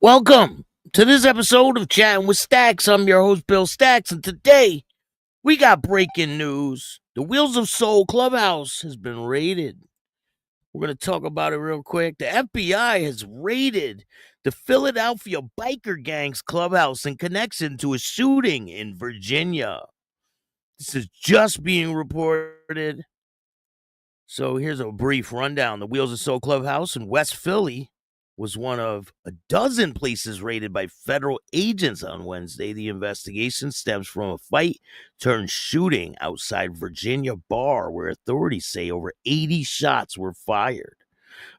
Welcome to this episode of Chattin with Staxx. I'm your host, Bill Staxx, and today we got breaking news. The Wheels of Soul Clubhouse has been raided. We're going to talk about it real quick. The FBI has raided the Philadelphia biker gang's clubhouse in connection to a shooting in Virginia. This is just being reported. So here's a brief rundown. The Wheels of Soul Clubhouse in West Philly was one of a dozen places raided by federal agents on Wednesday. The investigation stems from a fight turned shooting outside Virginia bar where authorities say over 80 shots were fired.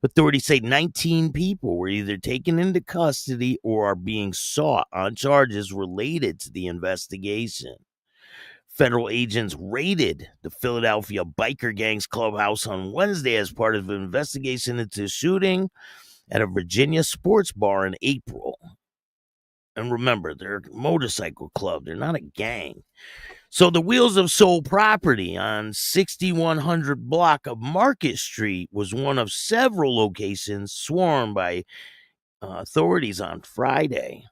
Authorities say 19 people were either taken into custody or are being sought on charges related to the investigation. Federal agents raided the Philadelphia biker gang's clubhouse on Wednesday as part of an investigation into a shooting at a Virginia sports bar in April. And remember, they're a motorcycle club. They're not a gang. So the Wheels of Soul property on 6100 block of Market Street was one of several locations swarmed by authorities on Friday,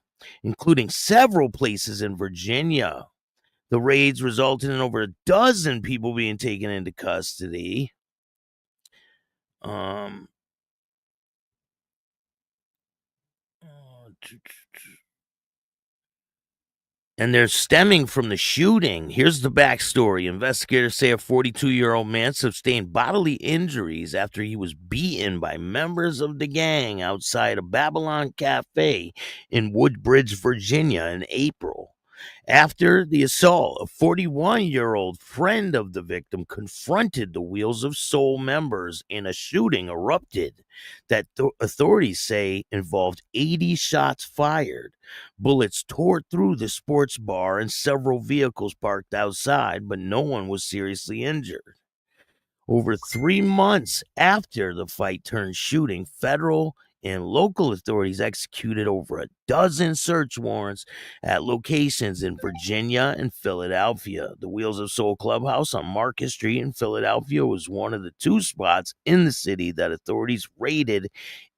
including several places in Virginia. The raids resulted in over a dozen people being taken into custody. And they're stemming from the shooting. Here's the backstory. Investigators say a 42-year-old man sustained bodily injuries after he was beaten by members of the gang outside a Babylon Cafe in Woodbridge, Virginia in April. After the assault, a 41-year-old friend of the victim confronted the Wheels of Soul members and a shooting erupted that authorities say involved 80 shots fired. Bullets tore through the sports bar and several vehicles parked outside, but no one was seriously injured. Over 3 months after the fight turned shooting, federal and local authorities executed over a dozen search warrants at locations in Virginia and Philadelphia. The Wheels of Soul Clubhouse on Market Street in Philadelphia was one of the two spots in the city that authorities raided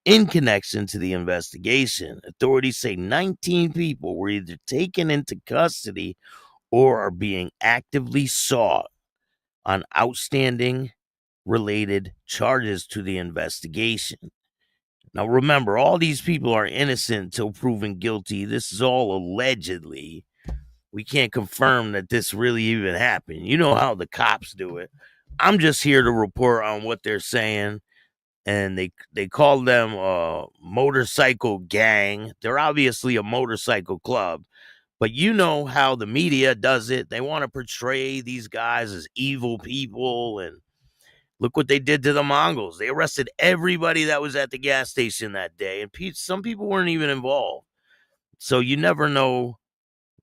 in connection to the investigation. Authorities say 19 people were either taken into custody or are being actively sought on outstanding related charges to the investigation. Now, remember, all these people are innocent until proven guilty. This is all allegedly. We can't confirm that this really even happened. You know how the cops do it. I'm just here to report on what they're saying. And they call them a motorcycle gang. They're obviously a motorcycle club. But you know how the media does it. They want to portray these guys as evil people, and look what they did to the Mongols. They arrested everybody that was at the gas station that day, and some people weren't even involved. So you never know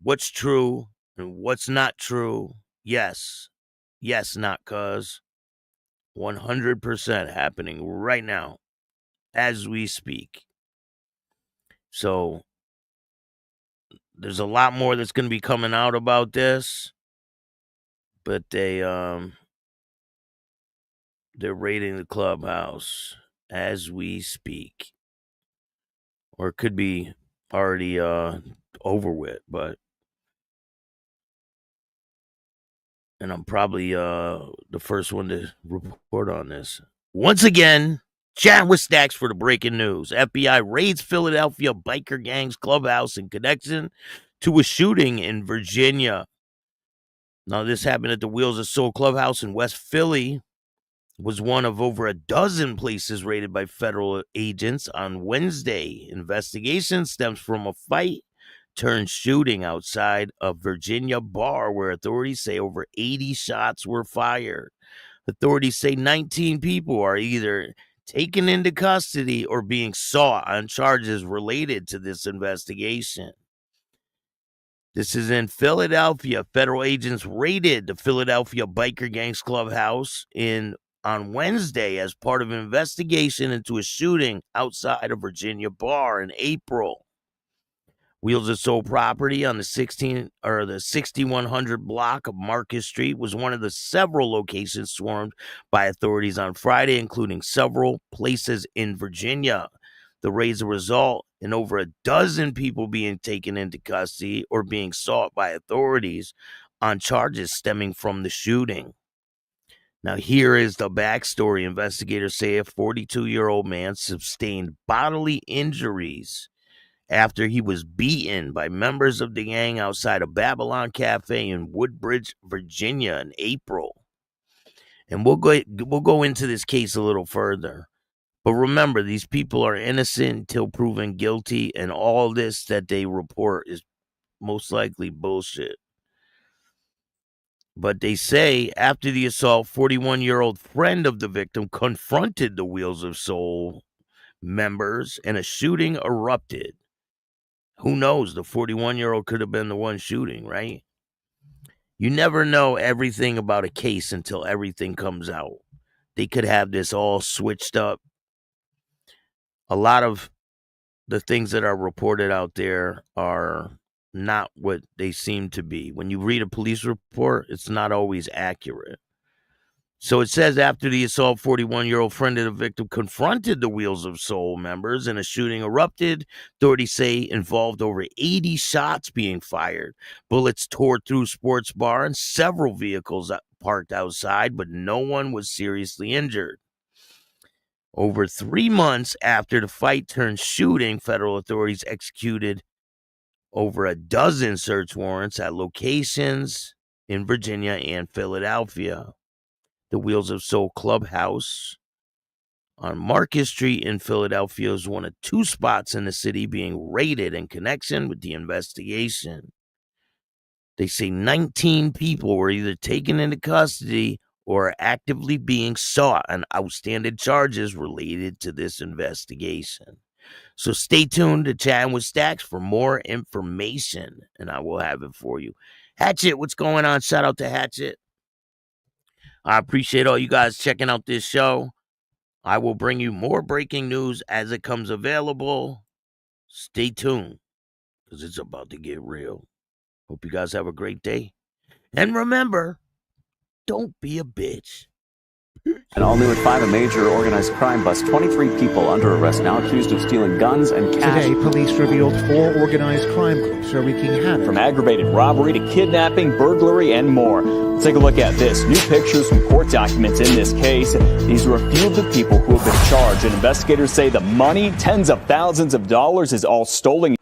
what's true and what's not true. Yes, not cuz 100% happening right now as we speak. So there's a lot more that's going to be coming out about this, but they're raiding the clubhouse as we speak. Or it could be already over with, and I'm probably the first one to report on this. Once again, chat with Staxx for the breaking news. FBI raids Philadelphia biker gang's clubhouse in connection to a shooting in Virginia. Now, this happened at the Wheels of Soul Clubhouse in West Philly. Was one of over a dozen places raided by federal agents on Wednesday. Investigation stems from a fight turned shooting outside a Virginia bar where authorities say over 80 shots were fired. Authorities say 19 people are either taken into custody or being sought on charges related to this investigation. This is in Philadelphia. Federal agents raided the Philadelphia biker gang's clubhouse on Wednesday as part of an investigation into a shooting outside a Virginia bar in April. Wheels of Soul property on the 6100 block of Market Street was one of the several locations swarmed by authorities on Friday, including several places in Virginia. The raid's a result in over a dozen people being taken into custody or being sought by authorities on charges stemming from the shooting. Now, here is the backstory. Investigators say a 42-year-old man sustained bodily injuries after he was beaten by members of the gang outside a Babylon Cafe in Woodbridge, Virginia in April. And we'll go into this case a little further. But remember, these people are innocent until proven guilty, and all this that they report is most likely bullshit. But they say after the assault, 41-year-old friend of the victim confronted the Wheels of Soul members and a shooting erupted. Who knows? The 41-year-old could have been the one shooting, right? You never know everything about a case until everything comes out. They could have this all switched up. A lot of the things that are reported out there are not what they seem to be. When you read a police report, it's not always accurate. So it says after the assault, 41-year-old friend of the victim confronted the Wheels of Soul members and a shooting erupted. Authorities say involved over 80 shots being fired. Bullets tore through sports bar and several vehicles parked outside, but no one was seriously injured. Over 3 months after the fight turned shooting, federal authorities executed over a dozen search warrants at locations in Virginia and Philadelphia. The Wheels of Soul Clubhouse on Market Street in Philadelphia is one of 2 spots in the city being raided in connection with the investigation. They say 19 people were either taken into custody or are actively being sought on outstanding charges related to this investigation. So stay tuned to Chattin with Staxx for more information, and I will have it for you. Hatchet, what's going on? Shout out to Hatchet. I appreciate all you guys checking out this show. I will bring you more breaking news as it comes available. Stay tuned, because it's about to get real. Hope you guys have a great day. And remember, don't be a bitch. And all new at 5, a major organized crime bust. 23 people under arrest now accused of stealing guns and cash. Today, police revealed 4 organized crime groups are wreaking havoc. From aggravated robbery to kidnapping, burglary, and more. Let's take a look at this. New pictures from court documents in this case. These are a few of the people who have been charged. And investigators say the money, tens of thousands of dollars, is all stolen.